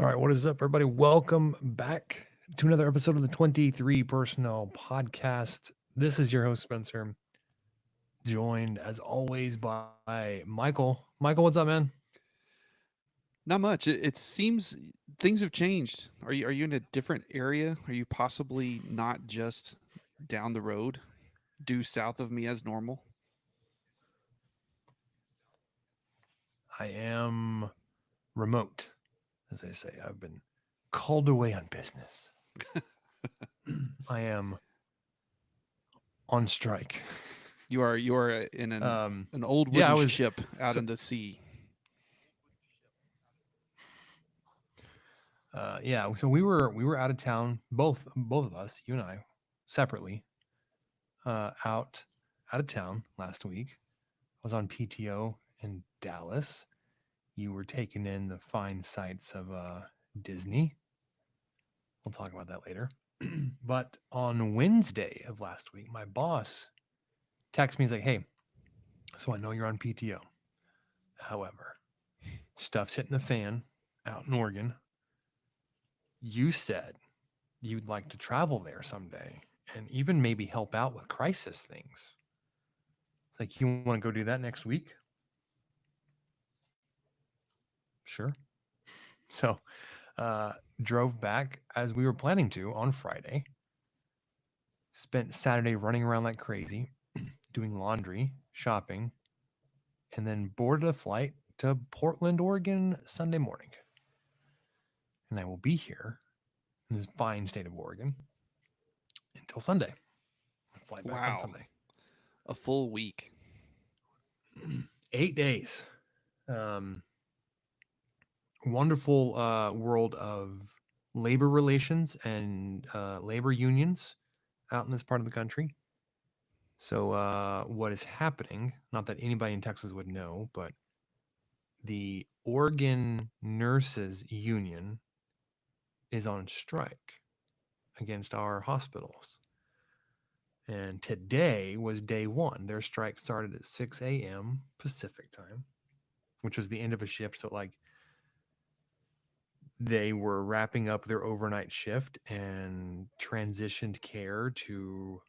All right, what is up, everybody? Welcome back to another episode of the 23 Personnel Podcast. This is your host, Spencer, joined as always by Michael. Michael, what's up, man? Not much. It seems things have changed. Are you in a different area? Are you possibly not just down the road, due south of me as normal? I am remote, as they say. I've been called away on business. I am on strike. You are in an old Yeah, I wooden was ship out so in the sea. so we were out of town, both of us, you and I, separately, out of town last week. I was on PTO in Dallas. You were taking in the fine sights of Disney. We'll talk about that later. But on Wednesday of last week, my boss texted me. He's like, "Hey, so I know you're on PTO. However, stuff's hitting the fan out in Oregon. You said you'd like to travel there someday and even maybe help out with crisis things. It's like, you want to go do that next week? Sure." So, uh, drove back as we were planning to on Friday. Spent Saturday running around like crazy, doing laundry, shopping, and then boarded a flight to Portland, Oregon Sunday morning. And I will be here in this fine state of Oregon until Sunday. I fly back on Wow, Sunday. a full week. 8 days. Um, Wonderful world of labor relations and labor unions out in this part of the country. So, what is happening? Not that anybody in Texas would know, but the Oregon Nurses Union is on strike against our hospitals. And today was day one. Their strike started at 6 a.m. Pacific time, which was the end of a shift. So, like, they were wrapping up their overnight shift and transitioned care to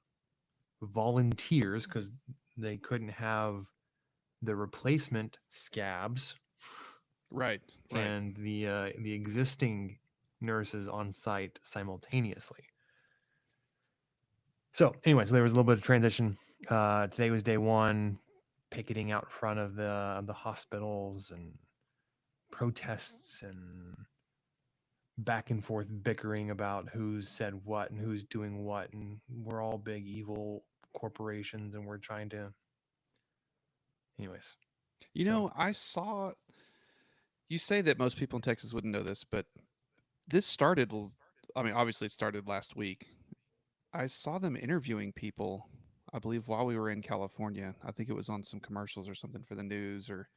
volunteers because they couldn't have the replacement scabs Right, right. and the existing nurses on site simultaneously. So there was a little bit of transition. Today was day one, picketing out in front of the hospitals and protests and back and forth bickering about who's said what and who's doing what, and we're all big evil corporations, and we're trying to, anyways. You So know, I saw you say that most people in Texas wouldn't know this, but this started. I mean, obviously, it started last week. I saw them interviewing people, I believe, while we were in California. I think it was on some commercials or something for the news, or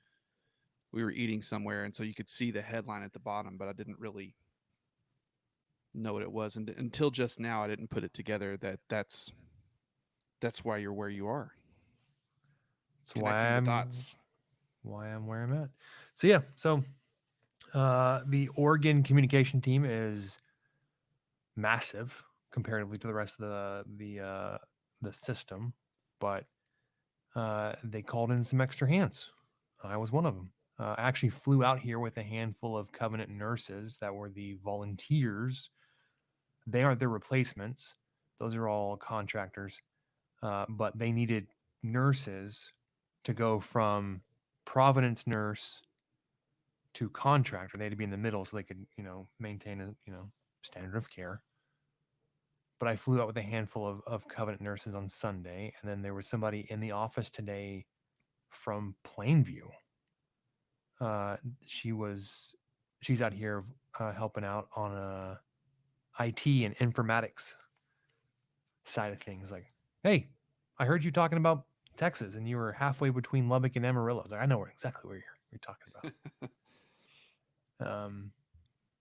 we were eating somewhere, and so you could see the headline at the bottom, but I didn't really know what it was, and until just now, I didn't put it together that that's why you're where you are, that's connecting the dots. why I'm where I'm at. So the Oregon communication team is massive comparatively to the rest of the system, but they called in some extra hands. I was one of them. I actually flew out here with a handful of Covenant nurses that were the volunteers. They aren't their replacements; those are all contractors. But they needed nurses to go from Providence nurse to contractor. They had to be in the middle so they could, maintain a standard of care. But I flew out with a handful of Covenant nurses on Sunday, and then there was somebody in the office today from Plainview. Uh, she was she's out here helping out on a IT and informatics side of things. Like, hey, I heard you talking about Texas, and you were halfway between Lubbock and Amarillo. I was like, I know exactly where you're talking about.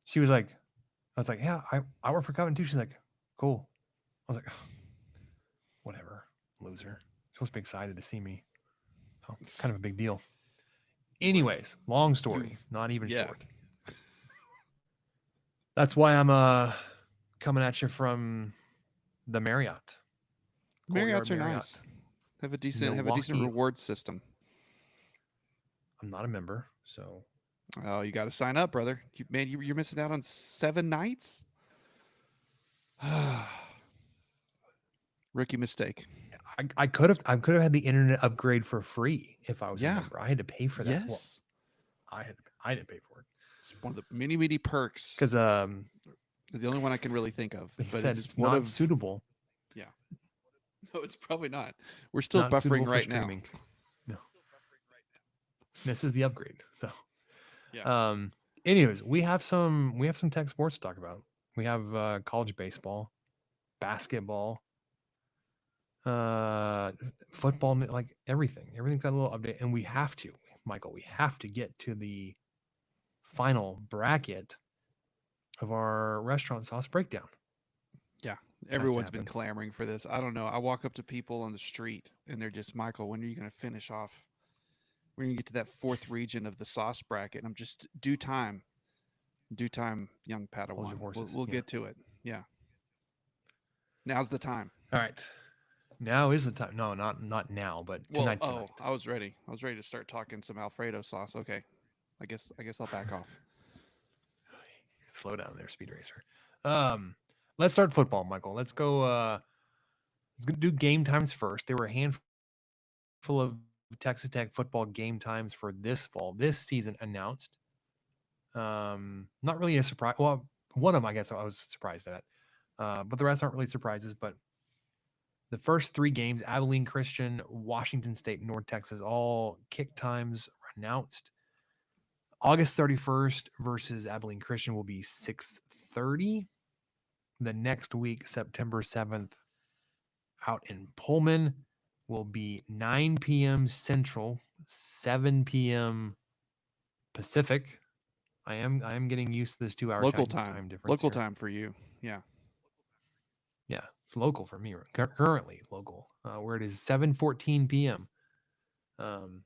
She was like, I was like, yeah, I work for Covenant too. She's like, cool. I was like, whatever, loser. She's supposed to be excited to see me. So kind of a big deal. You were Anyways, long you story, not even yeah. short. That's why I'm coming at you from the Marriott, Courtyard Marriotts are nice. Marriott, Have a decent Milwaukee. reward system. I'm not a member, so Oh, you got to sign up, brother. You're missing out on 7 nights. Rookie mistake. I could have had the internet upgrade for free if I was a Yeah. member. I had to pay for that. Well, Yes. I didn't pay for it It's one of the many, many perks. because The only one I can really think of, they but said it's it's one not of suitable, yeah. No, it's probably not. We're still not buffering suitable for right now. streaming. No, this is the upgrade. So, Yeah. um, anyways, we have some tech sports to talk about. We have college baseball, basketball, uh, football, like everything. Everything's got a little update, and we have to, Michael. We have to get to the final bracket of our restaurant sauce breakdown. Yeah. Has to Everyone's been happen. clamoring for this. I don't know. I walk up to people on the street and they're just, Michael, when are you going to finish off? We're going to get to that fourth region of the sauce bracket. And I'm just, due time, young Hold your Padawan. We'll, horses. we'll Yeah. get to it. Yeah. Now's the time. All right. Now is the time. No, not now, but Well, tonight's the night. I was ready. I was ready to start talking some Alfredo sauce. Okay. I guess I'll back off. Slow down there, Speed Racer. Um, let's start football, Michael. Let's go. Let's do game times first. There were a handful of Texas Tech football game times for this fall, this season announced. Not really a surprise. Well, one of them, I guess, I was surprised at. But the rest aren't really surprises. But the first three games, Abilene Christian, Washington State, North Texas, all kick times announced. August 31st versus Abilene Christian will be 6:30. The next week, September 7th, out in Pullman will be 9 p.m. Central, 7 p.m. Pacific. I am getting used to this 2 hour Local time time. difference Local here. time for you. Yeah. Yeah, it's local for me. Currently local, where it is 7:14 p.m. Um,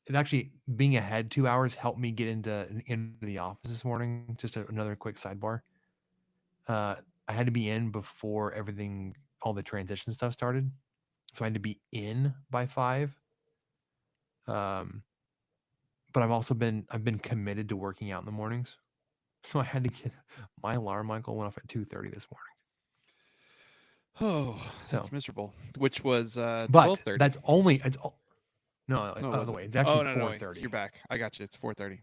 it actually being ahead 2 hours helped me get into the office this morning. Just another quick sidebar. Uh, I had to be in before everything, all the transition stuff started, so I had to be in by 5. Um, but I've been committed to working out in the mornings, so I had to get my alarm. Michael went off at 2:30 this morning. Oh, So, that's miserable. Which was but 12:30. that's only it's no No, other was it? way. It's actually Oh no, no, four wait. You're thirty. back. I got you. It's 4:30.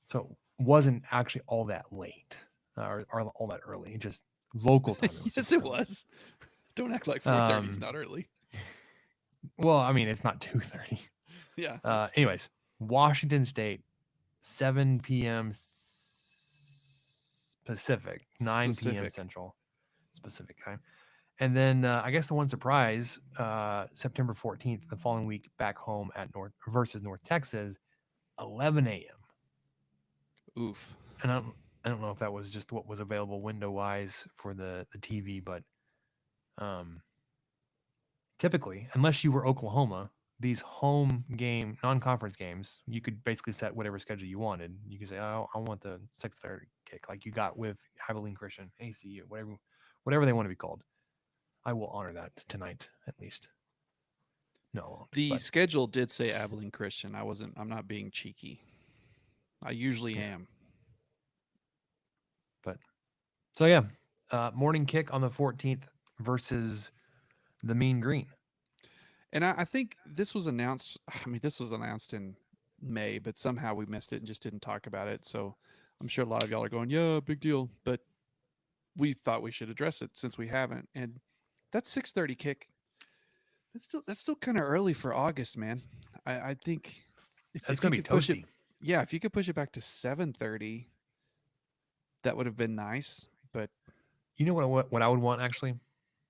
So wasn't actually all that late or all that early. Just local time, it was Yes, super it early. was. Don't act like 4:30 is Um, not early. well, I mean, it's not 2:30. Yeah, that's true. Anyways, Washington State, 7 p.m. Pacific, 9 p.m. Specific. Central, specific time. And then I guess the one surprise, September 14th, the following week, back home at North Texas, 11 a.m. Oof. And I don't know if that was just what was available window wise for the TV, but um, typically, unless you were Oklahoma, these home game non-conference games, you could basically set whatever schedule you wanted. You could say, "Oh, I want the 6:30 kick," like you got with Abilene Christian, ACU, whatever they want to be called. I will honor that tonight, at least. No, I won't. The But schedule did say Abilene Christian. I'm not being cheeky. I usually yeah, am. but so yeah, morning kick on the 14th versus the Mean Green. And I think this was announced. I mean, this was announced in May, but somehow we missed it and just didn't talk about it. So I'm sure a lot of y'all are going, yeah, big deal. But we thought we should address it since we haven't. And that 6:30 kick, that's still kind of early for August, man. I think That's if you gonna be could push it, toasty. yeah, if you could push it back to 7:30, that would have been nice. But You know what I would want actually?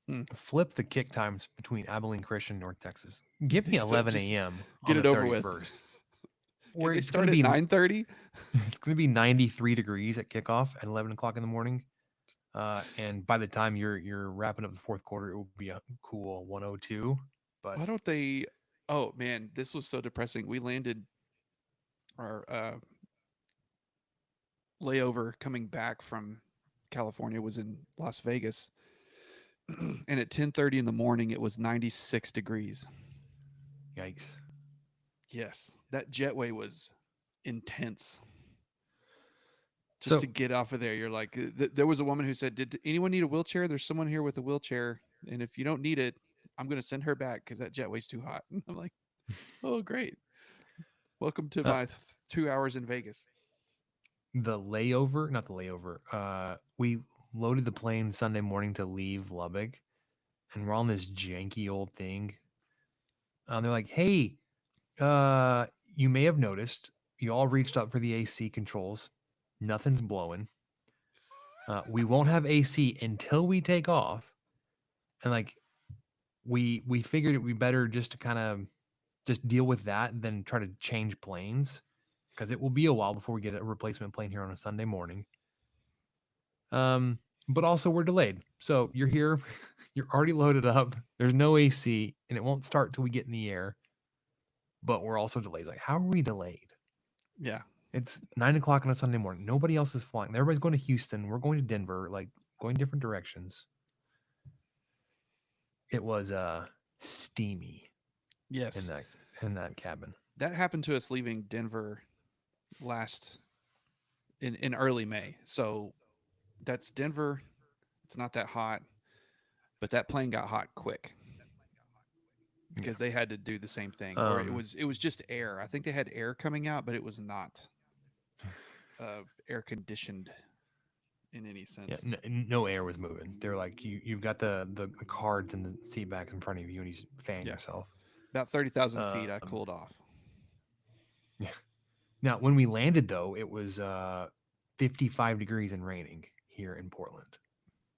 hmm, Flip the kick times between Abilene Christian and North Texas. you Give me think so? 11 Just a.m. on get the it over with. 31st, Can where they it's gonna start at be 9:30? it's gonna be 93 degrees at kickoff at 11 o'clock in the morning. And by the time you're wrapping up the fourth quarter, it will be a cool 102. But Why don't they? Oh man, this was so depressing. We landed our layover coming back from California was in Las Vegas, and at 10:30 in the morning it was 96 degrees. Yikes. Yes, that jetway was intense. Just to So get off of there, you're like, there was a woman who said, "Did anyone need a wheelchair? There's someone here with a wheelchair, and if you don't need it, I'm going to send her back because that jetway's too hot." I'm like, "Oh, great! Welcome to uh, my 2 hours in Vegas." the layover, not the layover. We loaded the plane Sunday morning to leave Lubbock, and we're on this janky old thing. They're like, "Hey, you may have noticed you all reached up for the AC controls. Nothing's blowing. We won't have AC until we take off." And like we figured it would be better just to kind of just deal with that than try to change planes because it will be a while before we get a replacement plane here on a Sunday morning. But also we're delayed. So you're here, you're already loaded up. There's no AC, and it won't start till we get in the air. But we're also delayed. Like, how are we delayed? Yeah, It's 9 o'clock on a Sunday morning. Nobody else is flying. Everybody's going to Houston. We're going to Denver, like going different directions. It was steamy in yes, that cabin. that happened to us leaving Denver last in early May. So that's Denver. It's not that hot, but that plane got hot quick Yeah. because they had to do the same thing, or it Um, was it was just air. I think they had air coming out, but it was not air conditioned in any yeah, sense. no air was moving. They're like, you've got the cards and the seat backs in front of you, and you fan Yeah, yourself. about 30,000 feet, I Um, cooled off. yeah. Now, when we landed, though, it was 55 degrees and raining here in Portland.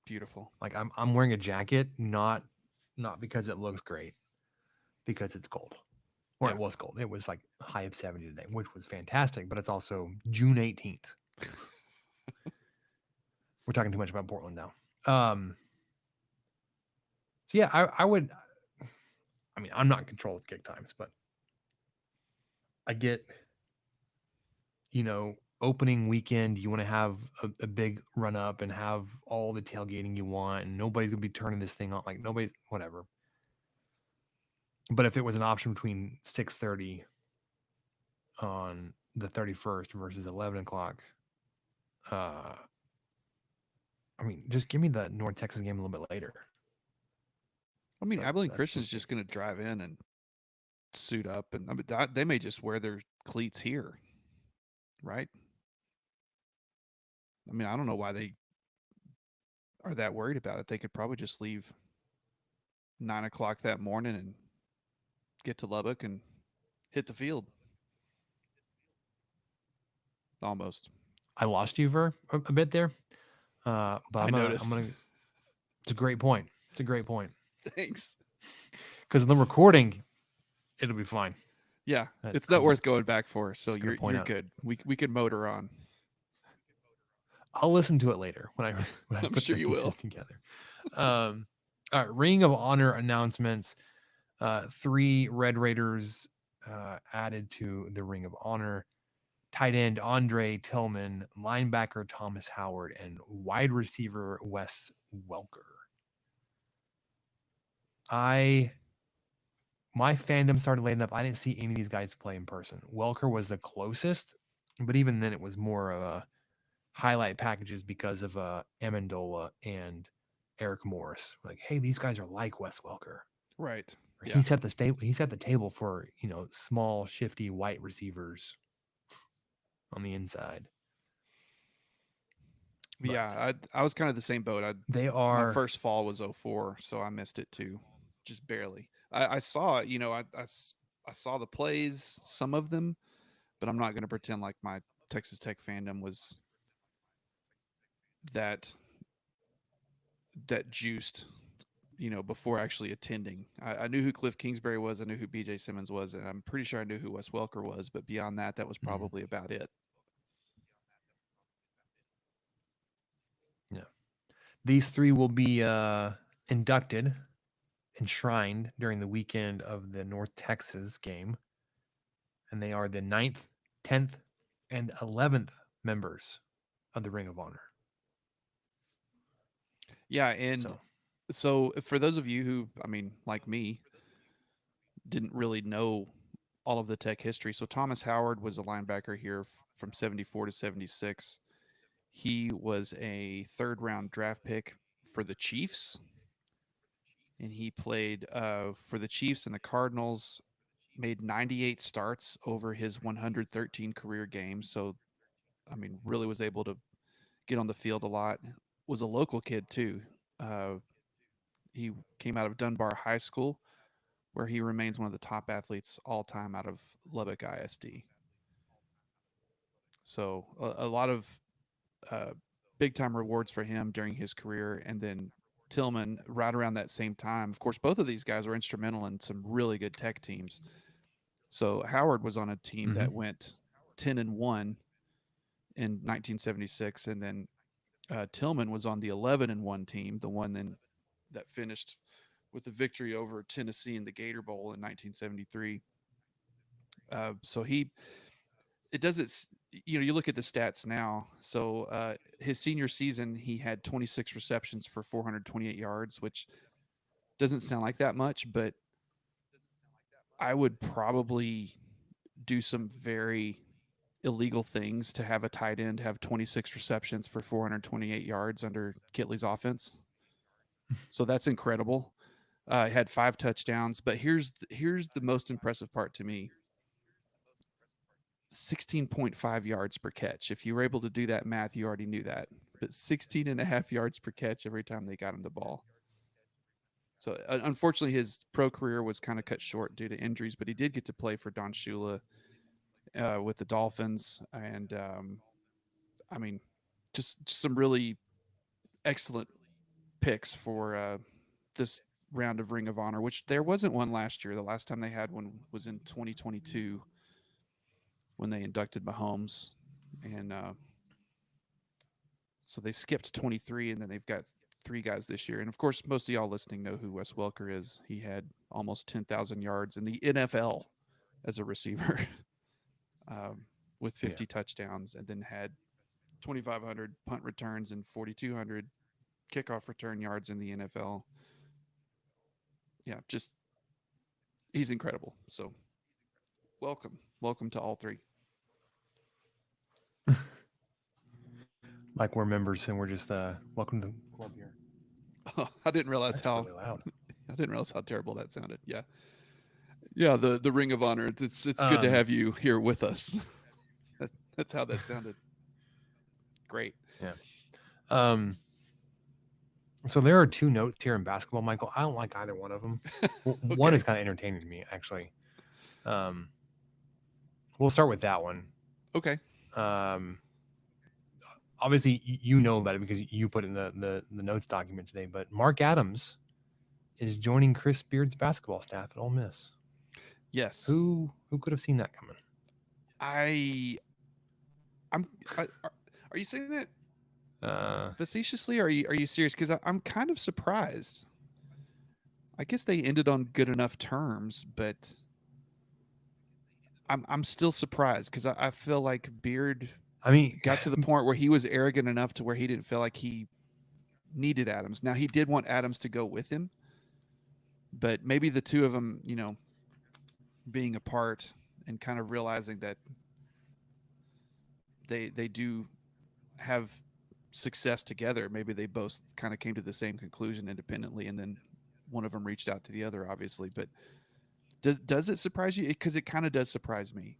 Beautiful. Like I'm wearing a jacket, not because it looks great, because it's cold. Or Yeah. it was cold. It was like high of 70 today, which was fantastic. But it's also June 18th. We're talking too much about Portland now. So yeah, I would. I mean, I'm not in control of kick times, but I get, opening weekend, you want to have a big run up and have all the tailgating you want, and nobody's gonna be turning this thing on. Like nobody's whatever. But if it was an option between 6:30 on the 31st versus 11 o'clock, uh, I mean, just give me the North Texas game a little bit later. I mean, Abilene That's Christian's just me. just going to drive in and suit up, and I mean, they may just wear their cleats here, right? I mean, I don't know why they are that worried about it. They could probably just leave 9 o'clock that morning and get to Lubbock and hit the field. Almost. I lost you for a bit there, but I I'm noticed. gonna. It's a great point. It's a great point Thanks. because in the recording, it'll be fine. Yeah, it's I'm not worth going back for. So just gonna point you're out. good. We could motor on. I'll listen to it later when I when I I'm put sure the you pieces will. together. All right, Ring of Honor announcements. 3 Red Raiders added to the Ring of Honor. Tight end Andre Tillman, linebacker Thomas Howard, and wide receiver Wes Welker. I My fandom started lighting up. I didn't see any of these guys play in person. Welker was the closest, but even then, it was more of a highlight packages because of Amendola and Eric Morris. Like, hey, these guys are like Wes Welker. Right. Or Yeah. he set the table for small, shifty white receivers on the inside. But Yeah. I was kind of the same boat. they My are, first fall was '04, so I missed it too, just barely. I saw it. I saw the plays, some of them, but I'm not going to pretend like my Texas Tech fandom was that that juiced. Before actually attending, I knew who Cliff Kingsbury was. I knew who B.J. Simmons was, and I'm pretty sure I knew who Wes Welker was. But beyond that, that was mhm, probably about it. yeah. These 3 will be inducted, enshrined during the weekend of the North Texas game, and they are the 9th, 10th, and 11th members of the Ring of Honor. Yeah, and So, so for those of you who, I mean, like me, didn't really know all of the Tech history. So Thomas Howard was a linebacker here from 74 to 76. He was a third round draft pick for the Chiefs, and he played for the Chiefs and the Cardinals, made 98 starts over his 113 career games. So, I mean, really was able to get on the field a lot. Was a local kid, too. Uh, he came out of Dunbar High School, where he remains one of the top athletes all time out of Lubbock ISD. So, a lot of uh, big time rewards for him during his career. And then Tillman, right around that same time, of course, both of these guys were instrumental in some really good Tech teams. So Howard was on a team mhm. that went 10-1 in 1976, and then Tillman was on the 11-1 team, the one then that finished with the victory over Tennessee in the Gator Bowl in 1973. So it doesn't, you look at the stats now. So his senior season, he had 26 receptions for 428 yards, which doesn't sound like that much, but I would probably do some very illegal things to have a tight end have 26 receptions for 428 yards under Kitley's offense. So that's incredible. He had 5 touchdowns, but here's the most impressive part to me: 16.5 yards per catch. If you were able to do that math, you already knew that. But 16 and a half yards per catch every time they got him the ball. So unfortunately, his pro career was kind of cut short due to injuries, but he did get to play for Don Shula with the Dolphins, and I mean, just some really excellent picks for this round of Ring of Honor, which there wasn't one last year. The last time they had one was in 2022 when they inducted Mahomes, and so they skipped 23, and then they've got 3 guys this year. And of course, most of y'all listening know who Wes Welker is. He had almost 10,000 yards in the NFL as a receiver, um, with Yeah. 50 touchdowns, and then had 2,500 punt returns and 4,200 kickoff return yards in the NFL. Yeah, just he's incredible. So welcome to all three. Like we're members and we're just welcome to the club here. I didn't realize That's how really loud. I didn't realize how terrible that sounded. Yeah, yeah. The Ring of Honor. It's good to Um, have you here with us. That's how that sounded. Great. yeah. Um, so there are two notes here in basketball, Michael. I don't like either one of them. One is Okay. kind of entertaining to me, actually. Um, we'll start with that one. Okay. Um, obviously, you know about it because you put it in the notes document today. But Mark Adams is joining Chris Beard's basketball staff at Ole Miss. Yes. Who could have seen that coming? I. I'm. Are you saying that Uh, facetiously? Or are you serious? Because I'm kind of surprised. I guess they ended on good enough terms, but I'm still surprised because I feel like Beard I mean, got to the point where he was arrogant enough to where he didn't feel like he needed Adams. Now he did want Adams to go with him, but maybe the two of them, being apart and kind of realizing that they do have success together. Maybe they both kind of came to the same conclusion independently, and then one of them reached out to the other, obviously. But does it surprise you? Because it kind of does surprise me.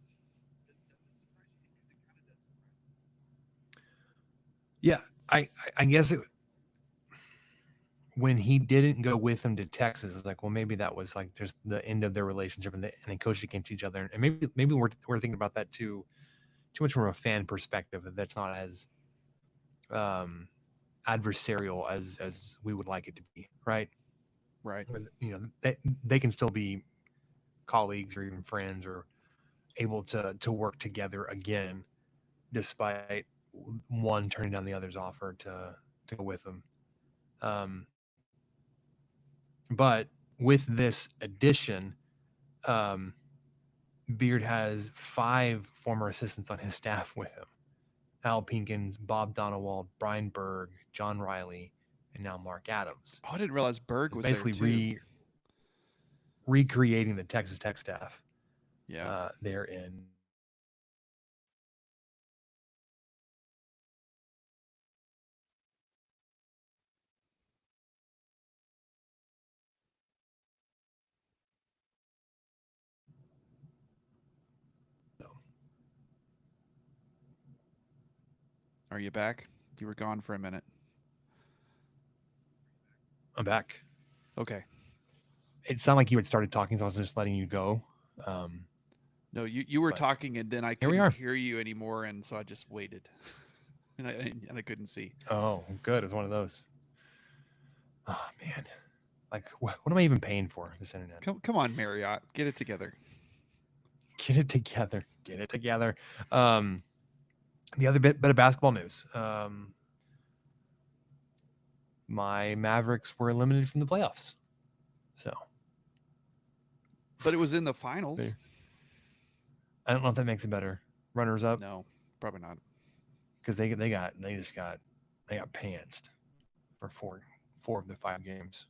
yeah, I guess when he didn't go with him to Texas, it's like, well, maybe that was like just the end of their relationship, and they coached against each other, and maybe we're thinking about that too much from a fan perspective. That's not as um, adversarial as we would like it to be, right? Right. But, they can still be colleagues or even friends or able to work together again, despite one turning down the other's offer to go with them. Um, but with this addition, um, Beard has 5 former assistants on his staff with him: Al Pinkins, Bob Donewald, Brian Berg, John Riley, and now Mark Adams. Oh, I didn't realize Berg It's was there basically too. recreating the Texas Tech staff Yeah. there in Are you back? You were gone for a minute. I'm back. Okay. It sounded like you had started talking, so I was just letting you go. No, you were But talking, and then I here we couldn't are. hear you anymore, and so I just waited, and I couldn't see. Oh, good. It's one of those. Oh man, like what am I even paying for this internet? Come on, Marriott, get it together. Get it together. Get it together. Um, the other bit of basketball news. My Mavericks were eliminated from the playoffs. So But it was in the they, finals. I don't know if that makes it better. Runners up No, probably not. because they got pantsed for four of the 5 games.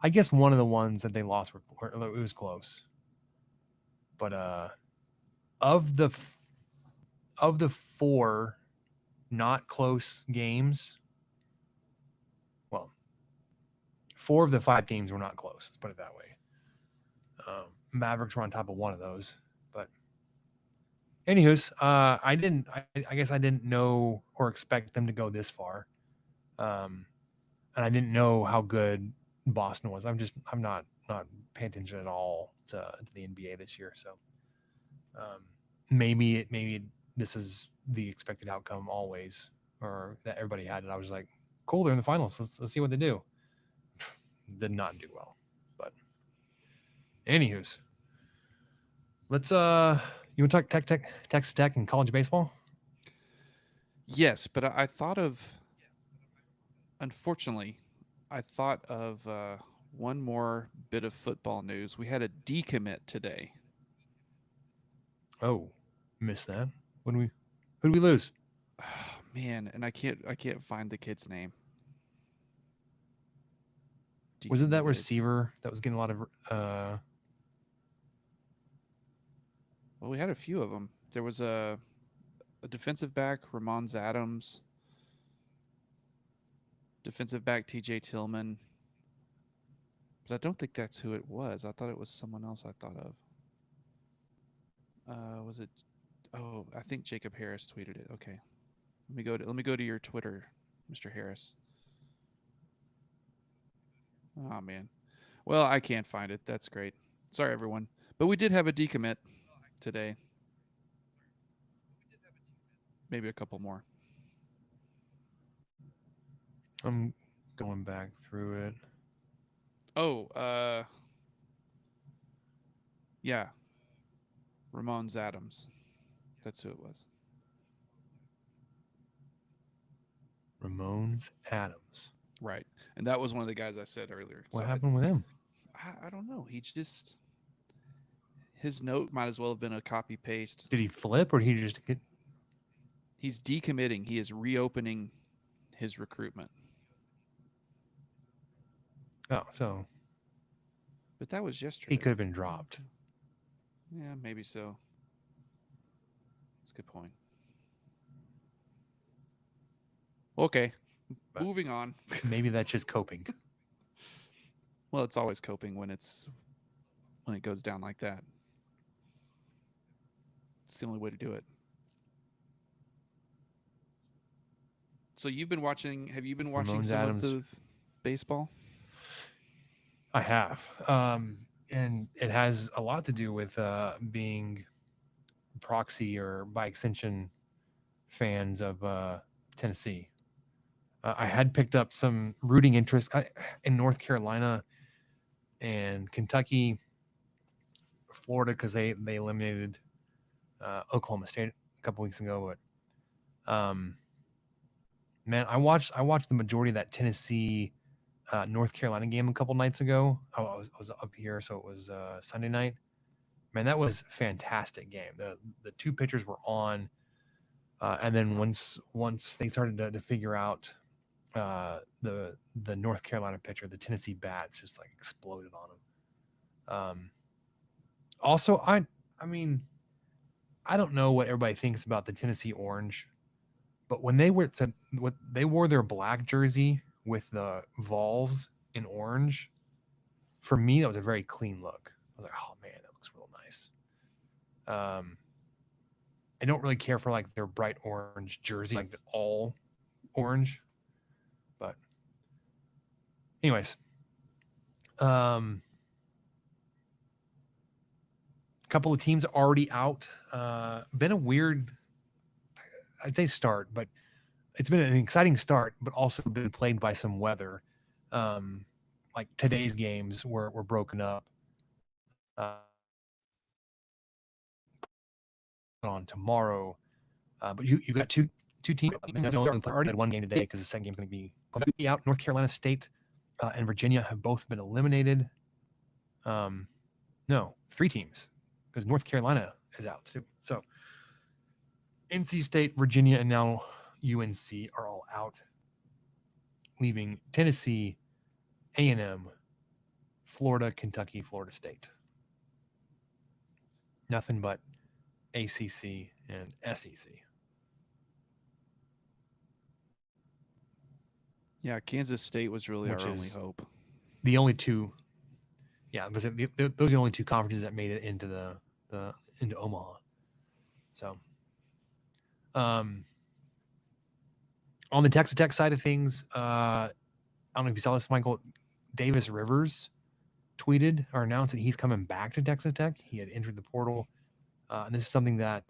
I guess one of the ones that they lost it was close, but of the of the 4 not close games, well, 4 of the 5 games were not close. Let's put it that way. Mavericks were on top of one of those, but anywho's, I didn't. I guess I didn't know or expect them to go this far, um, and I didn't know how good Boston was. I'm not paying attention at all to the NBA this year. So maybe this is the expected outcome always, or that everybody had it. I was like, cool, they're in the finals. Let's see what they do. Did not do well, but anywho's, let's you want to talk Texas Tech and college baseball? Yes, but I thought of, unfortunately, I thought of one more bit of football news. We had a decommit today. Oh, missed that. When we who did we lose? Oh, man, and I can't find the kid's name. Was it that Decommitted. receiver that was getting a lot of Well, we had a few of them. There was a defensive back, Ramon Adams, defensive back T.J. Tillman. But I don't think that's who it was. I thought it was someone else I thought of. Was it? Oh, I think Jacob Harris tweeted it. Okay, let me go to your Twitter, Mr. Harris. Oh man. Well, I can't find it. That's great. Sorry, everyone. But we did have a decommit today. Maybe a couple more. I'm going back through it. Oh, yeah, Ramon Adams. That's who it was. Ramones Adams. Right. And that was one of the guys I said earlier. What So happened with him? I don't know. He just his note might as well have been a copy paste. Did he flip or did he just get He's decommitting. He is reopening his recruitment. oh, so But that was he yesterday. could have been dropped. Yeah, maybe so. That's a good point. Okay. But Moving on. maybe that's just coping. Well, it's always coping when it goes down like that. It's the only way to do it. So have you been watching Ramones some of Adams. the baseball? I have. And it has a lot to do with being proxy or by extension fans of Tennessee. I had picked up some rooting interest in North Carolina and Kentucky, Florida, because they eliminated Oklahoma State a couple weeks ago. But man, I watched the majority of that Tennessee North Carolina game a couple nights ago. I was up here, so it was Sunday night. Man, that was a fantastic game. The two pitchers were on, and then once they started to figure out the North Carolina pitcher, the Tennessee bats just like exploded on him. Also, I mean, I don't know what everybody thinks about the Tennessee orange, but when they wore their black jersey with the Vols in orange, for me that was a very clean look. I was like, oh man, that looks real nice. Um, I don't really care for like their bright orange jersey, like all orange, but anyways, um, a couple of teams already out. Been a weird, I'd say start, but it's been an exciting start, but also been plagued by some weather. Um, like today's games were broken up on tomorrow. But you got two teams. Already had one game today because the second game is going to be out. North Carolina State and Virginia have both been eliminated. No, three teams because North Carolina is out too. So NC State, Virginia, and now UNC are all out, leaving Tennessee, A&M, Florida, Kentucky, Florida State. Nothing but ACC and SEC. Yeah, Kansas State was really Which our only is hope. the only two. Yeah, those are the only two conferences that made it into the into Omaha. So, um, on the Texas Tech side of things, I don't know if you saw this, Michael. Davis Rivers tweeted or announced that he's coming back to Texas Tech. He had entered the portal, and this is something that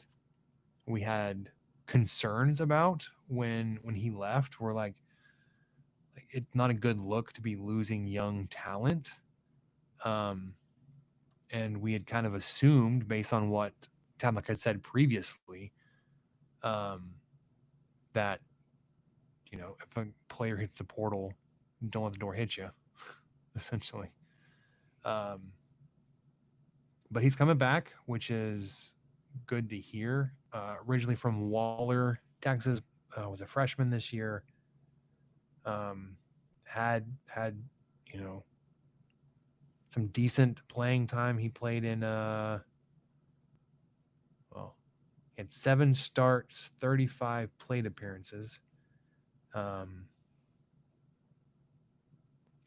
we had concerns about when he left. We're like it's not a good look to be losing young talent. Um, and we had kind of assumed, based on what Tadlock had said previously, um, that if a player hits the portal, don't let the door hit you, essentially. Um, but he's coming back, which is good to hear. Originally from Waller, Texas, was a freshman this year. Um, had you know some decent playing time. He played in well, he had 7 starts, 35 plate appearances. Um,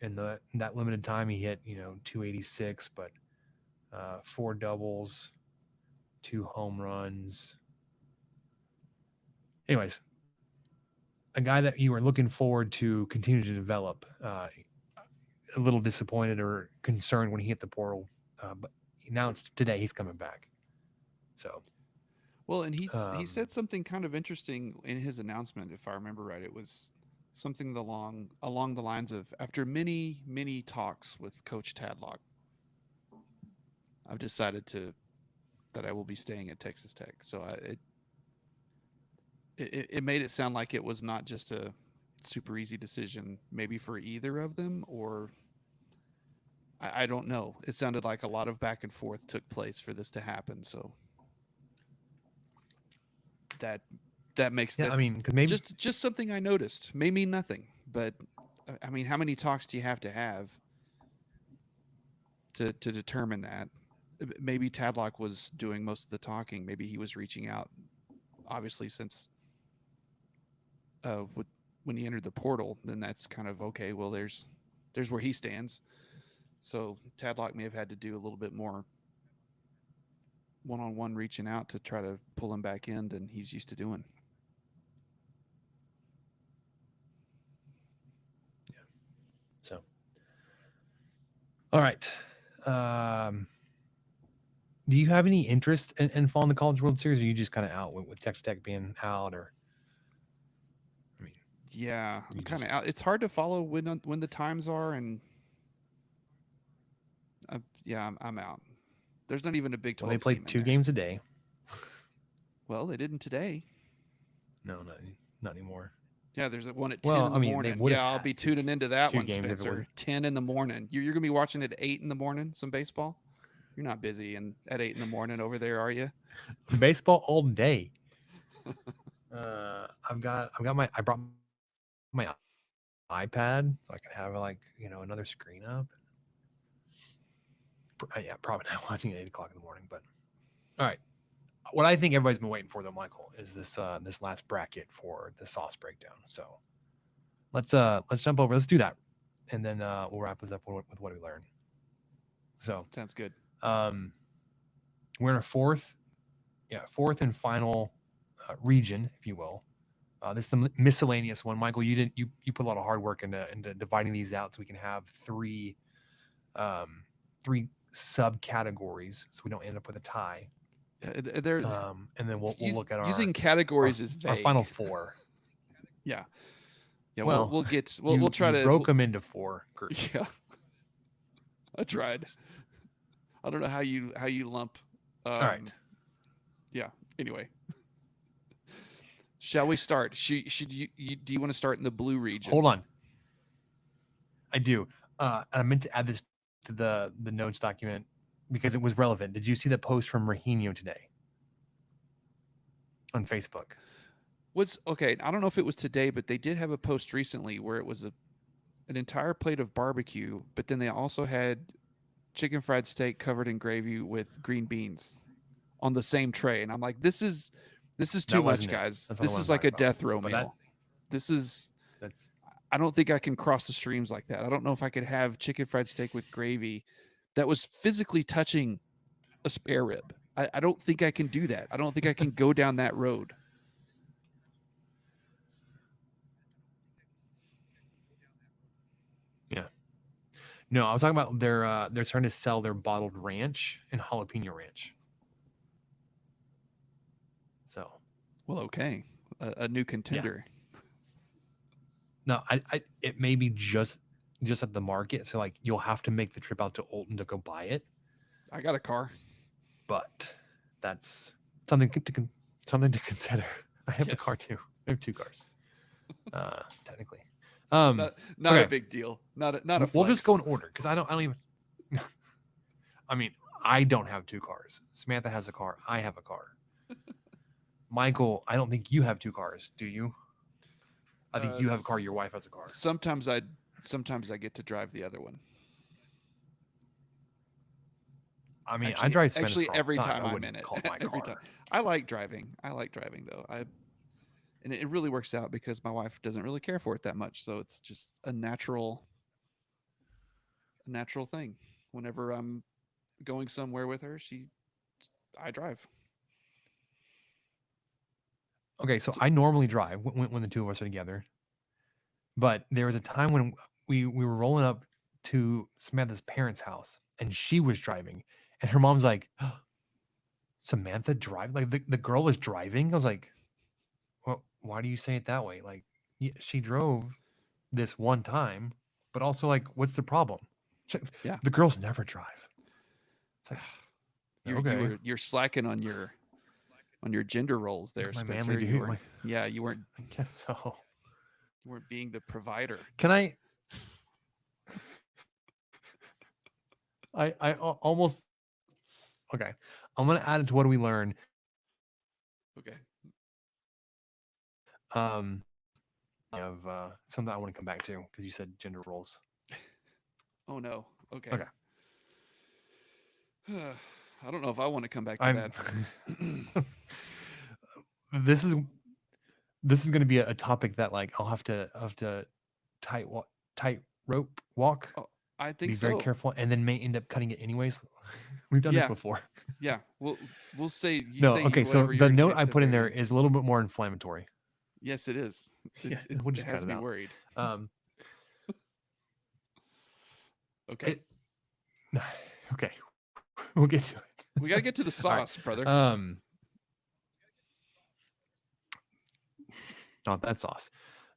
in that limited time, he hit 286, but 4 doubles, 2 home runs. Anyways, a guy that you were looking forward to continue to develop. A little disappointed or concerned when he hit the portal, but he announced today he's coming back. So, Well, and he um, said something kind of interesting in his announcement, if I remember right. It was something along the lines of, after many talks with Coach Tadlock, I've decided that I will be staying at Texas Tech. So it made it sound like it was not just a super easy decision, maybe for either of them, or I don't know. It sounded like a lot of back and forth took place for this to happen. So that yeah, I that's mean, because maybe just something I noticed. May mean nothing, but I mean, how many talks do you have to determine that? Maybe Tadlock was doing most of the talking. Maybe he was reaching out. Obviously, since uh, when he entered the portal, then that's kind of okay. Well, there's where he stands. So Tadlock may have had to do a little bit more one-on-one reaching out to try to pull him back in than he's used to doing. yeah. So, all right. Um, do you have any interest in following the College World Series? Or are you just kind of out with Texas Tech being out, or I mean, Yeah, I'm you kind just of out. It's hard to follow when the times are, and yeah, I'm out. There's not even a Big well, they 12 play team in 2 there. games a day. Well, they didn't today. No, not anymore. Yeah, there's one at 10 Well, in I the mean, they morning. would have Yeah, I'll had be tuning into that two one, games if it was Spencer. 10 in the morning. You're going to be watching it at 8 in the morning, some baseball? You're not busy and at 8 in the morning over there, are you? baseball all I brought my iPad iPad so I can have like another screen up. Yeah, probably not watching at 8 o'clock in the morning, but all right. What I think everybody's been waiting for though, Michael, is this last bracket for the sauce breakdown. So let's jump over. Let's do that, and then we'll wrap this up with what we learned. So Sounds good. we're in our fourth and final region, if you will. This is the miscellaneous one. Michael, you put a lot of hard work into dividing these out so we can have three subcategories, so we don't end up with a tie. They're And then we'll look at using categories is our vague. final four. Yeah. Yeah. Well, We'll try to broke them into four groups. Yeah. I tried. I don't know how you lump. All right. Yeah. Anyway. Shall we start? Should you do you want to start in the blue region? Hold on. I do. And I meant to add this to the notes document because it was relevant. Did you see the post from Rahimio today on Facebook? Okay. I don't know if it was today, but they did have a post recently where it was an entire plate of barbecue, but then they also had chicken fried steak covered in gravy with green beans on the same tray, and I'm like, this is too much, guys. This is like a death row meal. I don't think I can cross the streams like that. I don't know if I could have chicken fried steak with gravy that was physically touching a spare rib. I don't think I can do that. I don't think I can go down that road. Yeah. No, I was talking about they're trying to sell their bottled ranch and jalapeno ranch. So, well, okay, a new contender. Yeah. No, it may be just at the market, so like you'll have to make the trip out to Olton to go buy it. I got a car, but that's something to consider. I have a car too. I have two cars, technically. Not okay. A big deal. Not a. Flex. We'll just go in order because I don't even. I mean, I don't have two cars. Samantha has a car. I have a car. Michael, I don't think you have two cars. Do you? I think you have a car. Your wife has a car. Sometimes I get to drive the other one. I mean, I drive actually every time I'm in it. Every time. I like driving. Though. And it really works out because my wife doesn't really care for it that much, so it's just a natural thing. Whenever I'm going somewhere with her, I drive. Okay, so I normally drive when the two of us are together. But there was a time when we were rolling up to Samantha's parents' house, and she was driving, and her mom's like, oh, "Samantha drive? Like the girl is driving?" I was like, "Well, why do you say it that way? Like, she drove this one time, but also like, what's the problem? Yeah, the girls never drive." It's like you're slacking on your gender roles there, my Spencer. Manly dude. You weren't. I guess so. You weren't being the provider. Can I? I almost. Okay, I'm gonna add it to what do we learn. Okay. I have something I want to come back to because you said gender roles. Oh no. Okay. I don't know if I want to come back to that. This is going to be a topic that like I'll have to tight rope walk. Oh, I think be very careful, and then may end up cutting it anyways. We've done this before. Yeah, we'll say. Okay. So the note I put in there is a little bit more inflammatory. Yes, it is. We'll just cut it out. Worried. Okay. Okay. We'll get to it. We got to get to the sauce, brother. Not that sauce.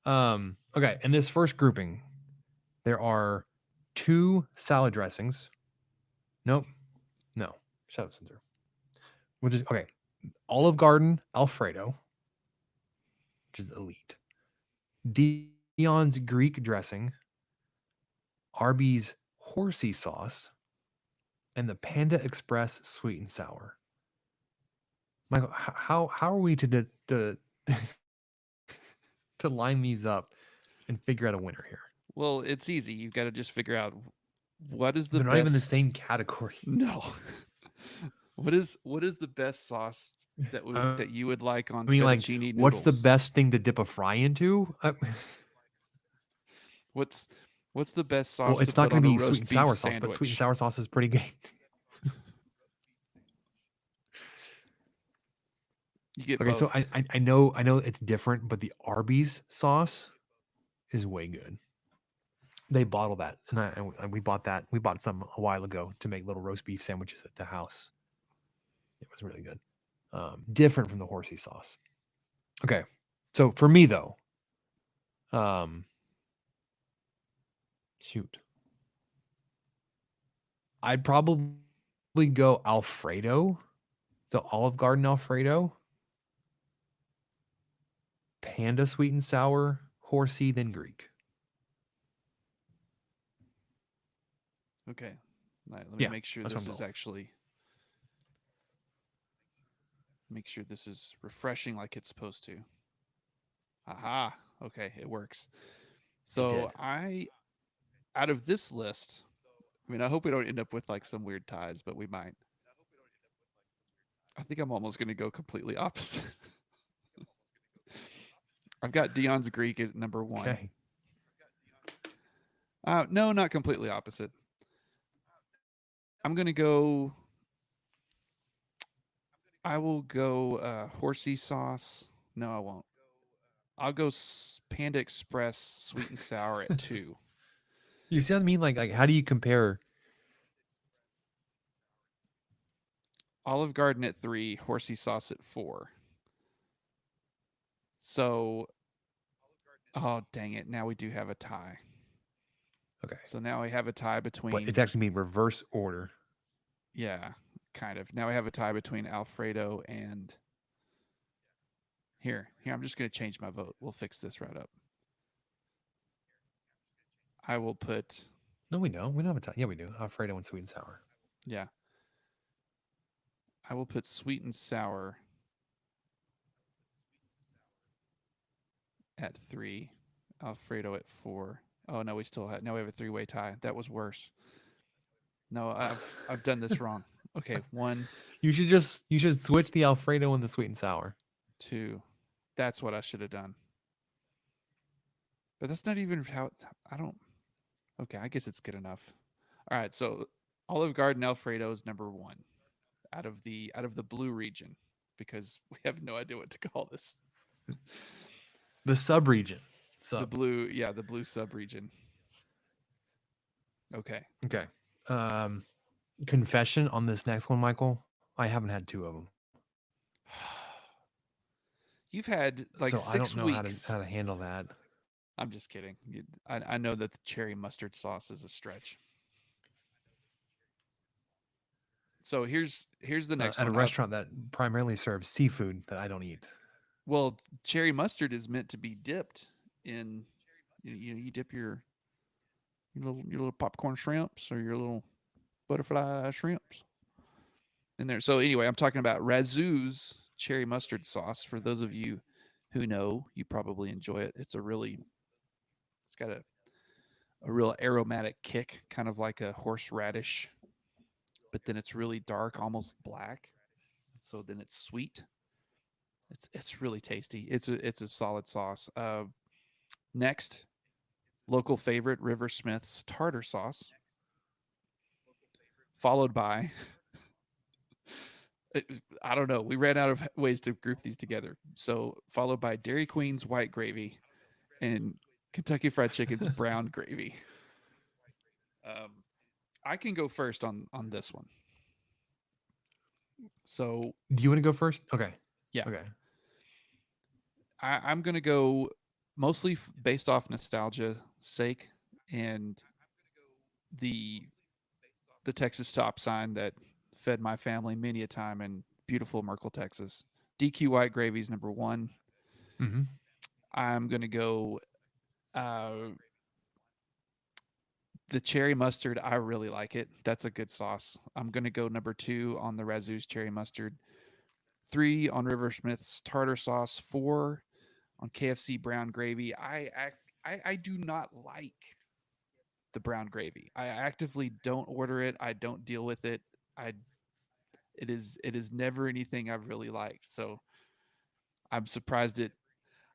Okay. In this first grouping, there are 2 salad dressings. Nope. No. Shut up, Center. Which is okay. Olive Garden Alfredo, which is elite. Dion's Greek dressing, Arby's horsey sauce, and the Panda Express sweet and sour. Michael, how are we to line these up and figure out a winner here? Well, it's easy. You've got to just figure out what is the They're not even the best. same category. No. What is the best sauce I that you would like on mean, like, fettuccine what's the noodles? best thing to dip a fry into? What's what's the best Well, sauce to it's not put going on to a be sweet roast and beef sour sauce, but sweet and sandwich? sour sauce is pretty good. You get Okay, so both. I know it's different, but the Arby's sauce is way good. They bottle that, and we bought that. We bought some a while ago to make little roast beef sandwiches at the house. It was really good. Different from the horsey sauce. Okay, so for me though, um, shoot, I'd probably go Alfredo, the Olive Garden Alfredo, Panda sweet and sour, horsey, then Greek. Okay. Let me Yeah, make sure that's what I'm this going is with. actually make sure this is refreshing like it's supposed to. Aha. Okay, it works. It So did. I out of this list, I mean, I hope we don't end up with like some weird ties, but we might. I think I'm almost going to go completely opposite. I've got Dion's Greek at number one. Okay. No, not completely opposite. I'm going to go. I will go horsey sauce. No, I won't. I'll go Panda Express sweet and sour at two. You see what I mean? Like how do you compare? Olive Garden at three. Horsey sauce at four. So, oh dang it! Now we do have a tie. Okay, So now we have a tie but it's between. actually made reverse order. Yeah, kind of. Now we have a tie between Alfredo and here. I'm just going to change my vote. We'll fix this right up. I will put No, we don't. We don't have a tie. Yeah, we do. Alfredo and sweet and sour. yeah. I will put sweet and sour at three. Alfredo at four. Oh no, we still have now we have a three-way tie. That was worse. No, I've done this wrong. Okay, one, You should switch the Alfredo and the sweet and sour. two. That's what I should have done. But that's not even how I don't. Okay, I guess it's good enough. All right, so Olive Garden Alfredo is number one out of the blue region because we have no idea what to call this. The sub region. The Sub. blue, yeah, the blue sub region. Okay. Okay. Um, confession on this next one, Michael. I haven't had two of them, You've had so I like don't know six how to weeks. handle that. I'm just kidding. I know that the cherry mustard sauce is a stretch. So here's the next At a one. restaurant that primarily serves seafood that I don't eat. Well, cherry mustard is meant to be dipped in. You dip your little popcorn shrimps or your little butterfly shrimps in there. So anyway, I'm talking about Razoo's cherry mustard sauce. For those of you who know, you probably enjoy it. It's got a real aromatic kick, kind of like a horseradish, but then it's really dark, almost black. So then it's sweet. It's really tasty. It's a solid sauce. Next, local favorite River Smith's tartar sauce, followed by I don't know. We ran out of ways to group these together. So followed by Dairy Queen's white gravy and Kentucky Fried Chicken's brown gravy. Um, I can go first on this one. So Do you want to go first? Okay. yeah, Okay. I'm gonna go mostly based off nostalgia sake and the the Texas stop sign that fed my family many a time in beautiful Merkel, Texas. DQ white gravy is number one. Mm-hmm. I'm gonna go uh, the cherry mustard. I really like it. That's a good sauce. I'm gonna go number two on the Razoo's cherry mustard. Three on River Smith's tartar sauce. Four on KFC brown gravy. I do not like. the brown gravy. I actively don't order it. I don't deal with it. I it is never anything I've really liked. So I'm surprised it.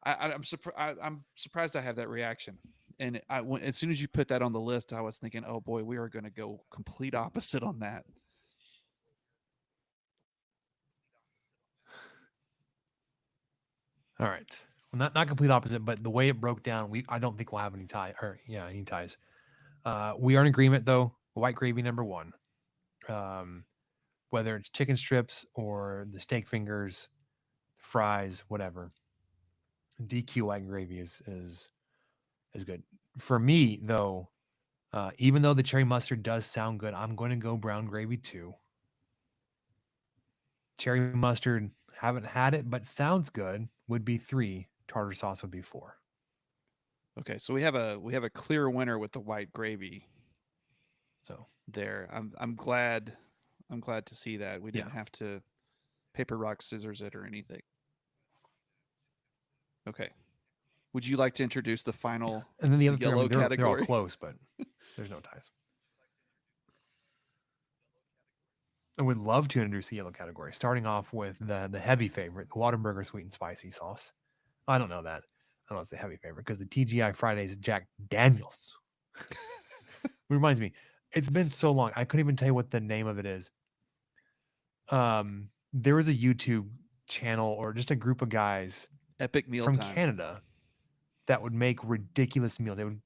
I'm surprised I have that reaction. And as soon as you put that on the list, I was thinking, oh boy, we are going to go complete opposite on that. All right. Well, not complete opposite, but the way it broke down, I don't think we'll have any tie or yeah, any ties. We are in agreement though. White gravy number one. Um, whether it's chicken strips or the steak fingers, fries, whatever. DQ white gravy is good. For me though, even though the cherry mustard does sound good, I'm going to go brown gravy too. Cherry mustard, haven't had it, but sounds good. Would be three. Tartar sauce would be four. Okay, so we have a clear winner with the white gravy So there. I'm glad to see that we yeah, didn't have to paper rock scissors it or anything. Okay. Would you like to introduce yeah. And then the the other three, I mean, yellow they're all category? close, but there's no ties. I would love to introduce the yellow category, starting off with the heavy favorite, the Whataburger sweet and spicy sauce. I don't know that. I don't say heavy favorite because the TGI Fridays Jack Daniels. Reminds me, it's been so long. I couldn't even tell you what the name of it is. There was a YouTube channel or just a group of guys Epic meal from time. Canada that would make ridiculous meals. They would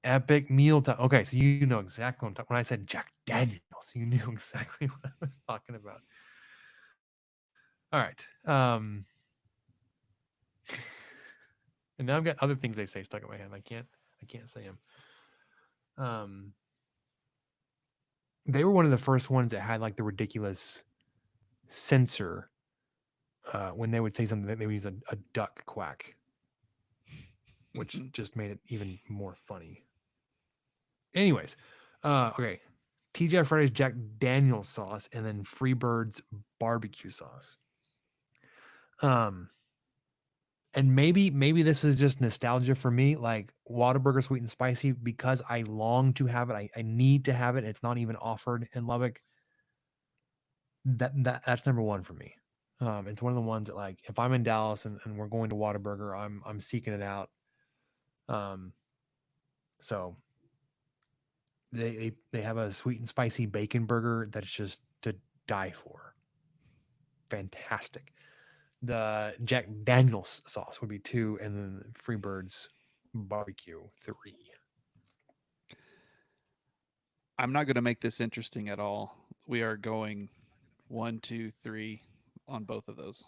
epic meal time. Okay, so you know exactly what I'm talking. When I said Jack Daniels, you knew exactly what I was talking about. All right. And now I've got other things they say stuck in my head. I can't say them. Um, they were one of the first ones that had like the ridiculous censor when they would say something that they would use a duck quack, which just made it even more funny. Anyways, okay. TGI Fridays Jack Daniels sauce and then Freebird's barbecue sauce. Um, and maybe this is just nostalgia for me, like Whataburger sweet and spicy, because I long to have it. I need to have it. It's not even offered in Lubbock. That's number one for me. It's one of the ones that like if I'm in Dallas and we're going to Whataburger, I'm seeking it out. Um, so they have a sweet and spicy bacon burger that's just to die for. Fantastic. The Jack Daniels sauce would be two, and then Freebird's barbecue three. I'm not going to make this interesting at all. We are going one, two, three on both of those.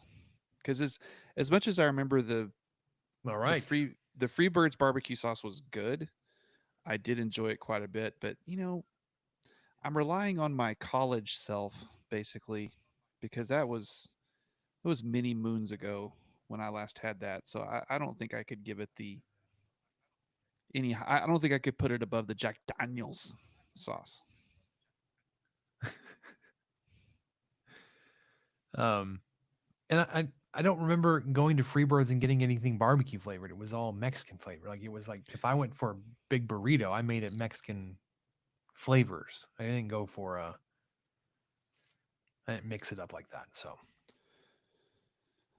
Because as much as I remember All the right. free the Freebirds barbecue sauce was good, I did enjoy it quite a bit. But I'm relying on my college self basically because it was many moons ago when I last had that. So I don't think I could give it the any. I don't think I could put it above the Jack Daniels sauce. Um, and I don't remember going to Freebirds and getting anything barbecue flavored. It was all Mexican flavor. Like it was like if I went for a big burrito, I made it Mexican flavors. I didn't go for I didn't mix it up like that. So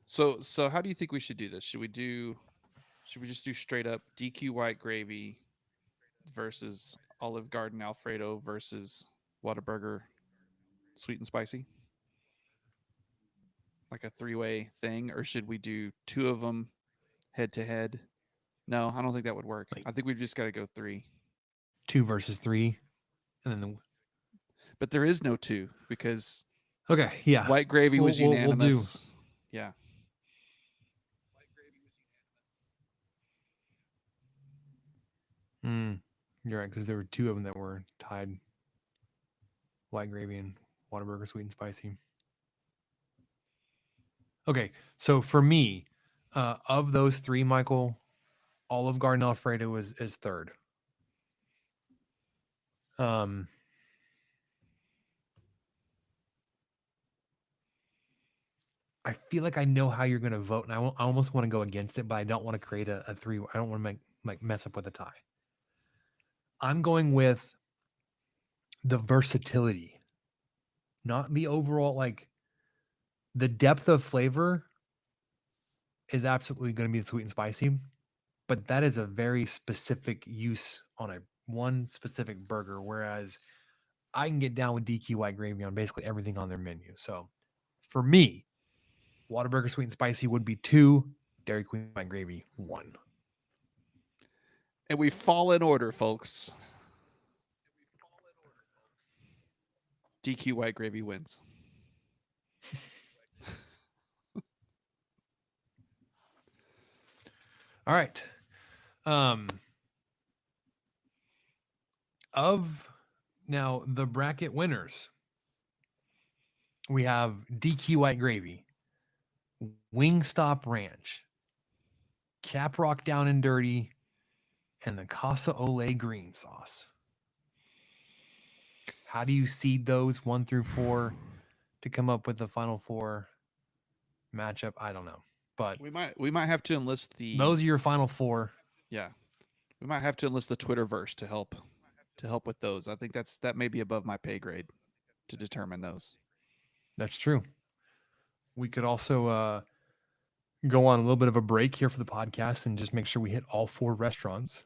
So how do you think we should do this? Should we just do straight up DQ white gravy versus Olive Garden Alfredo versus Whataburger sweet and spicy? Like a three-way thing, or should we do two of them head to head? No, I don't think that would work. like I think we've just got to go three. two versus three, and then But there is no two because okay, yeah, white gravy was we'll do. unanimous. Yeah. Mm, you're right because there were two of them that were tied: white gravy and Whataburger sweet and spicy. Okay, so for me, of those three, Michael, Olive Garden Alfredo is third. Um, I feel like I know how you're going to vote, and I almost want to go against it, but I don't want to create a three. I don't want to make like mess up with a tie. I'm going with the versatility, not the overall like the depth of flavor is absolutely going to be sweet and spicy, but that is a very specific use on a one specific burger. Whereas I can get down with DQ white gravy on basically everything on their menu. So for me, Whataburger sweet and spicy would be 2, Dairy Queen white gravy 1. And we fall in order, folks. DQ White Gravy wins. All right. Um of now the bracket winners, we have DQ white gravy, Wingstop Ranch, Caprock Down and Dirty, and the Casa Olay green sauce. How do you seed those 1 through 4 to come up with the final 4 matchup? I don't know, but We might have to enlist the those are your final 4. yeah. We might have to enlist the Twitterverse to help with those. I think that may be above my pay grade to determine those. That's true. We could also go on a little bit of a break here for the podcast and just make sure we hit all 4 restaurants.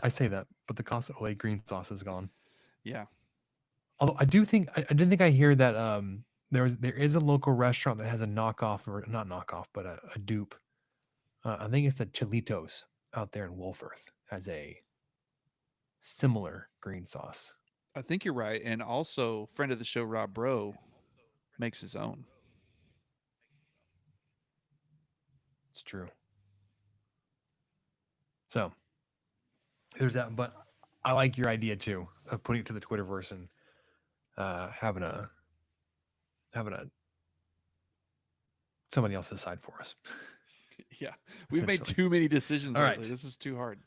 I say that, but the Casa Olay green sauce is gone. Yeah. Although I do think I didn't think I hear that there is a local restaurant that has a knockoff or not knockoff, but a dupe. I think it's the Chilitos out there in Wolfworth has a similar green sauce. I think you're right. And also, friend of the show, Rob Bro, makes his own. It's true. So there's that, but I like your idea too of putting it to the Twitterverse and having a somebody else decide for us. Yeah. We've made Essentially. too many decisions All lately. right. This is too hard.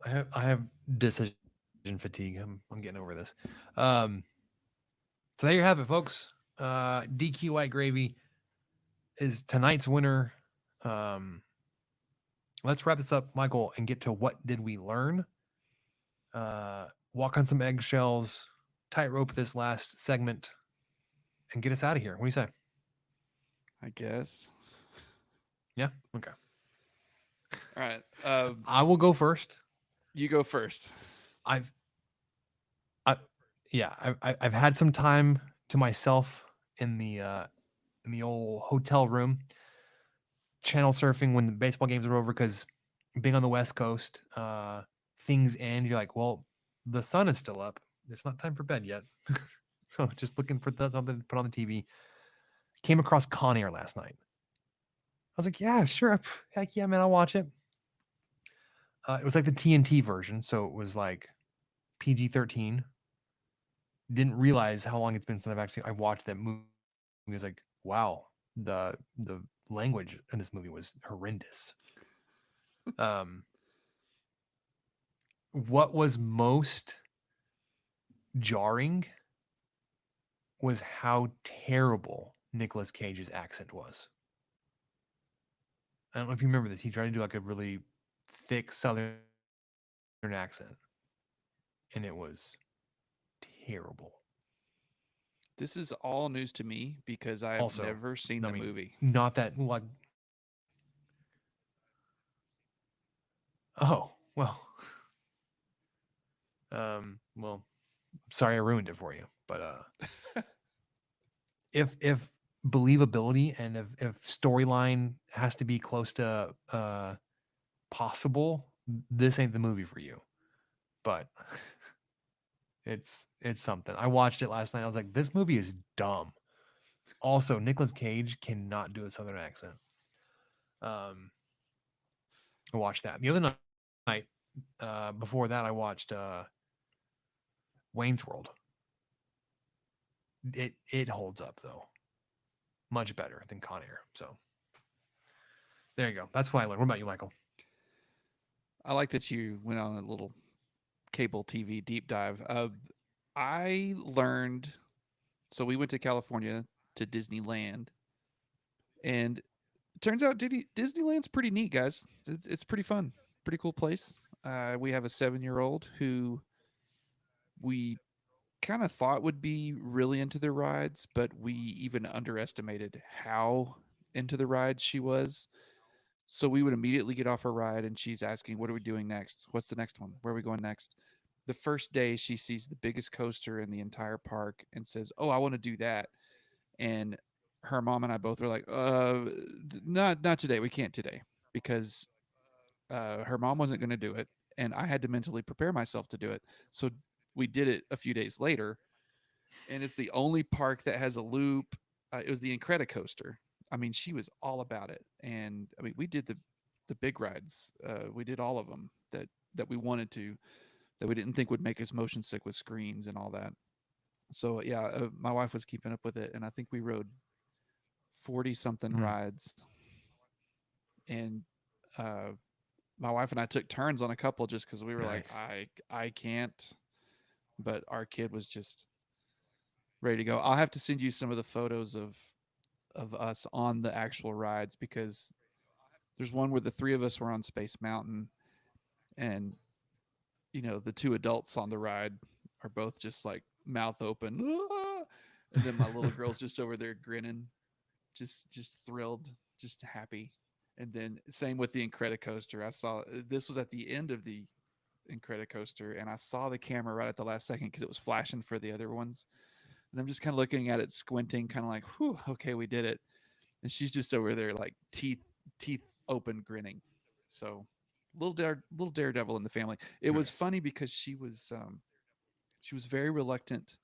I have decision fatigue. I'm getting over this. Um, so there you have it, folks. DQ White Gravy is tonight's winner. Um, let's wrap this up, Michael, and get to what did we learn? Walk on some eggshells, tightrope this last segment, and get us out of here. What do you say? I guess. Yeah. Okay. All right. I will go first. You go first. I've, I, yeah, I've had some time to myself in the old hotel room, channel surfing when the baseball games are over because being on the West Coast, things end. You're like, well, the sun is still up. It's not time for bed yet. So just looking for something to put on the TV. Came across Con Air last night. I was like, yeah, sure. Heck yeah, man, I'll watch it. It was like the TNT version. So it was like PG-13. Didn't realize how long it's been since I've watched that movie. I was like, wow, the language in this movie was horrendous. Um, what was most jarring was how terrible Nicolas Cage's accent was. I don't know if you remember this. He tried to do like a really thick Southern accent, and it was terrible. This is all news to me because I have Also, never seen I the mean, movie. not that like. Oh well, well, sorry I ruined it for you, but if believability and if storyline has to be close to possible, this ain't the movie for you. But it's something. I watched it last night. I was like, this movie is dumb. Also, Nicolas Cage cannot do a southern accent. Um, I watched that. The other night, before that, I watched Wayne's World. It holds up though, much better than Con Air. So there you go. That's what I learned. What about you, Michael? I like that you went on a little cable TV deep dive. I learned. So we went to California to Disneyland, and Turns out Disneyland's pretty neat, guys. It's pretty fun, pretty cool place. We have a 7-year old who we kind of thought would be really into the rides, but we even underestimated how into the rides she was. So we would immediately get off her ride and she's asking, "What are we doing next? What's the next one? Where are we going next?" The first day she sees the biggest coaster in the entire park and says, "Oh, I want to do that." And her mom and I both were like, not today. We can't today," because her mom wasn't going to do it, and I had to mentally prepare myself to do it. So we did it a few days later, and it's the only park that has a loop. It was the Incredicoaster. I mean, she was all about it, and I mean, we did the big rides. We did all of them that we wanted to, that we didn't think would make us motion sick with screens and all that. So yeah, my wife was keeping up with it, and I think we rode 40 something Mm, rides, and uh, my wife and I took turns on a couple just because we were like, nice. I can't, but our kid was just ready to go. I'll have to send you some of the photos of us on the actual rides, because there's one where the three of us were on Space Mountain, and the two adults on the ride are both just like mouth open, "Ah!" And then my little girl's just over there grinning, just thrilled, just happy. And then same with the Incredicoaster. I saw this was at the end of the Incredicoaster, and I saw the camera right at the last second because it was flashing for the other ones. And I'm just kind of looking at it, squinting, kind of like, "Whew, okay, we did it." And she's just over there, like teeth open, grinning. So little daredevil in the family. It was Nice. funny because she was very reluctant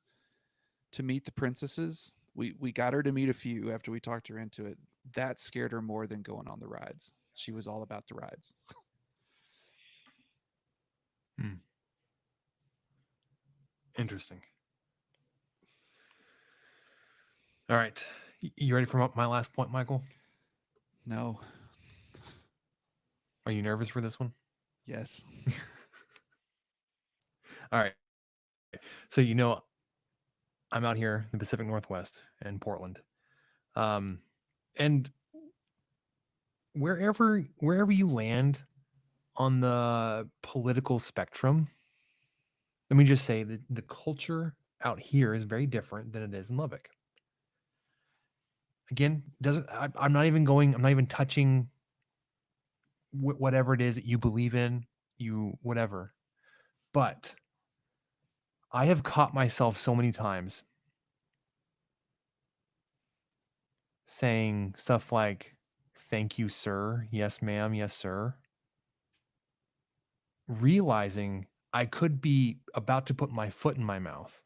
to meet the princesses. We got her to meet a few after we talked her into it. That scared her more than going on the rides. She was all about the rides. Mm, interesting. All right. You ready for my last point, Michael? No. Are you nervous for this one? Yes. All right. So, I'm out here in the Pacific Northwest in Portland. Um, and wherever you land on the political spectrum, let me just say that the culture out here is very different than it is in Lubbock. Again, doesn't I'm not even going. I'm not even touching whatever it is that you believe in, you whatever. But I have caught myself so many times saying stuff like, "Thank you, sir. Yes, ma'am. Yes, sir." Realizing I could be about to put my foot in my mouth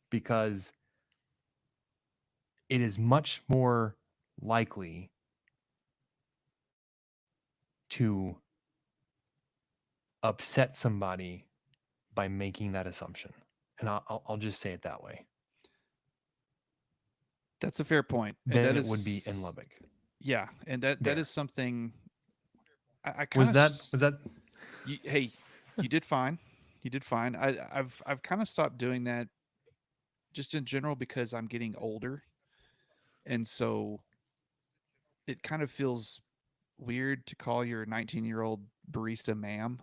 because it is much more likely to upset somebody by making that assumption. And I'll just say it that way. That's a fair point. And Than that it would be in is, Lubbock. yeah, and that There. is something I kind Was of, that hey, you did fine. You did fine. I've kind of stopped doing that just in general because I'm getting older, and so it kind of feels weird to call your 19-year-old barista ma'am,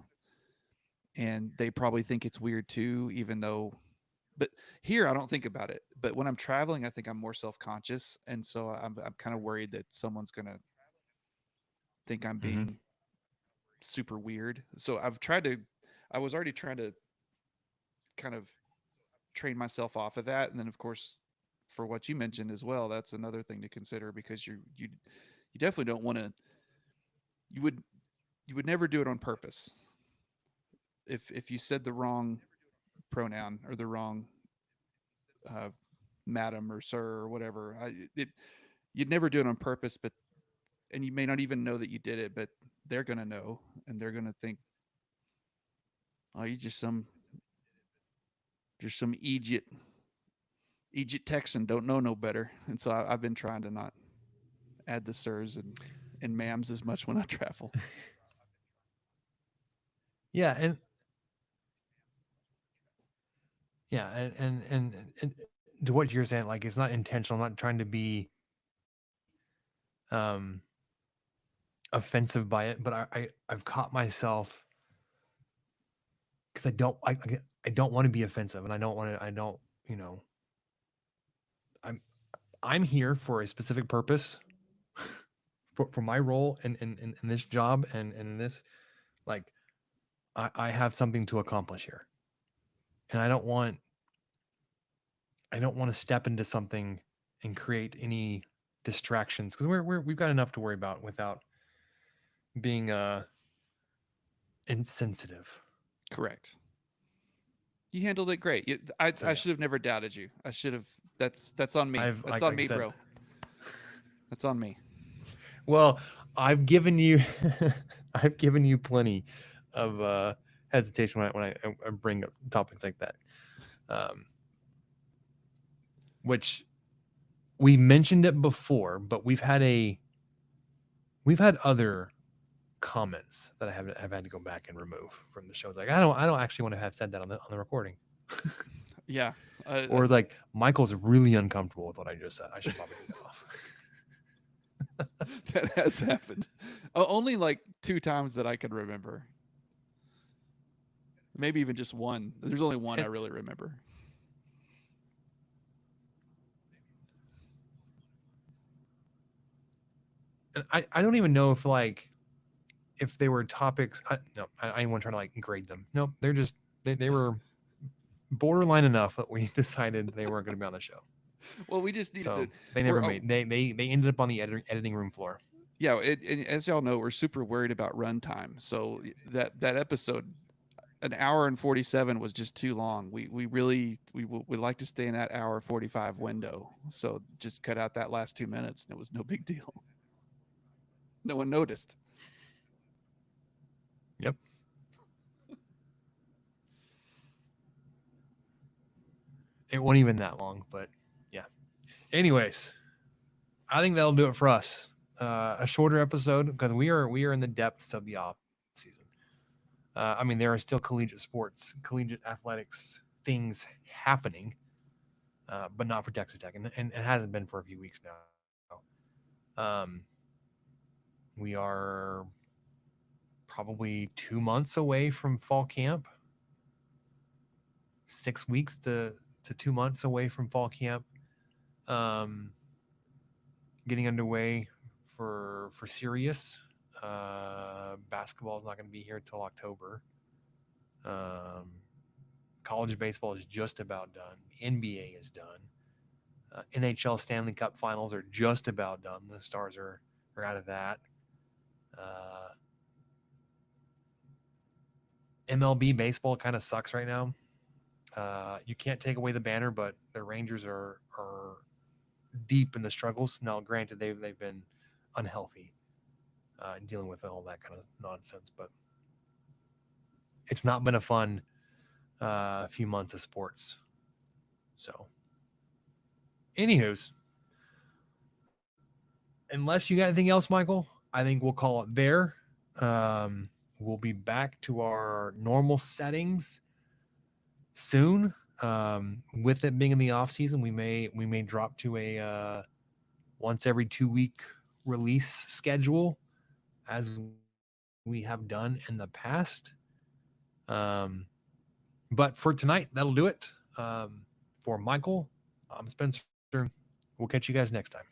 and they probably think it's weird too, even though. But here, I don't think about it. But when I'm traveling, I think I'm more self-conscious, and so I'm kind of worried that someone's gonna think I'm Mhm. being super weird. So I've tried to. I was already trying to kind of train myself off of that, and then of course, for what you mentioned as well, that's another thing to consider, because you definitely don't want to. You would you would never do it on purpose. If you said the wrong pronoun or the wrong uh, madam or sir or whatever, you'd never do it on purpose. But and you may not even know that you did it, but they're gonna know, and they're gonna think, "Oh, you just some Egypt Texan, don't know no better." And so I've been trying to not add the sirs and ma'ams as much when I travel. Yeah, and yeah, and to what you're saying, like it's not intentional. I'm not trying to be um, offensive by it, but I've caught myself because I don't want to be offensive, and I don't you know I'm I'm here for a specific purpose for my role in this job and in this like I have something to accomplish here, and I don't want to step into something and create any distractions because we've got enough to worry about without being insensitive. Correct. You handled it great. So I yeah, should have never doubted you. I should have. That's on me. I've That's on like I me, said, bro. That's on me. well, I've given you I've given you plenty of hesitation I bring up topics like that, um, which we mentioned it before, but we've had other comments that have had to go back and remove from the show. It's like I don't actually want to have said that on the recording. Yeah. Or like Michael's really uncomfortable with what I just said. I should probably take that off. That has happened. Only like 2 times that I can remember. Maybe even just one. There's only one I And, really remember. and I don't even know if like if they were topics. No, I didn't want to try to like grade them. Nope, they're just they were borderline enough that we decided they weren't going to be on the show. Well, we just needed So to. they never We're made they ended up on the editing room floor. yeah. And as y'all know, we're super worried about runtime. So that episode, an hour and 47 was just too long. We really we like to stay in that hour 45 window. So just cut out that last 2 minutes, and it was no big deal. No one noticed. Yep. It wasn't even that long, but yeah. Anyways, I think that'll do it for us. A shorter episode because we are in the depths of the off season. I mean, there are still collegiate sports, collegiate athletics things happening, but not for Texas Tech, and it hasn't been for a few weeks now. Um, we are probably 2 months away from fall camp, 6 weeks to 2 months away from fall camp. Um, getting underway for serious. Basketball is not going to be here until October. Um, college baseball is just about done. NBA is done. NHL Stanley Cup Finals are just about done. The Stars are out of that. Uh, MLB baseball kind of sucks right now. You can't take away the banner, but the Rangers are deep in the struggles. Now, granted, they've been unhealthy dealing with all that kind of nonsense, but it's not been a fun few months of sports. So, anywho's, unless you got anything else, Michael, I think we'll call it there. We'll be back to our normal settings soon. With it being in the off season, we may drop to a once every 2 week release schedule, as we have done in the past. Um, but for tonight, that'll do it. For Michael, I'm Spencer. We'll catch you guys next time.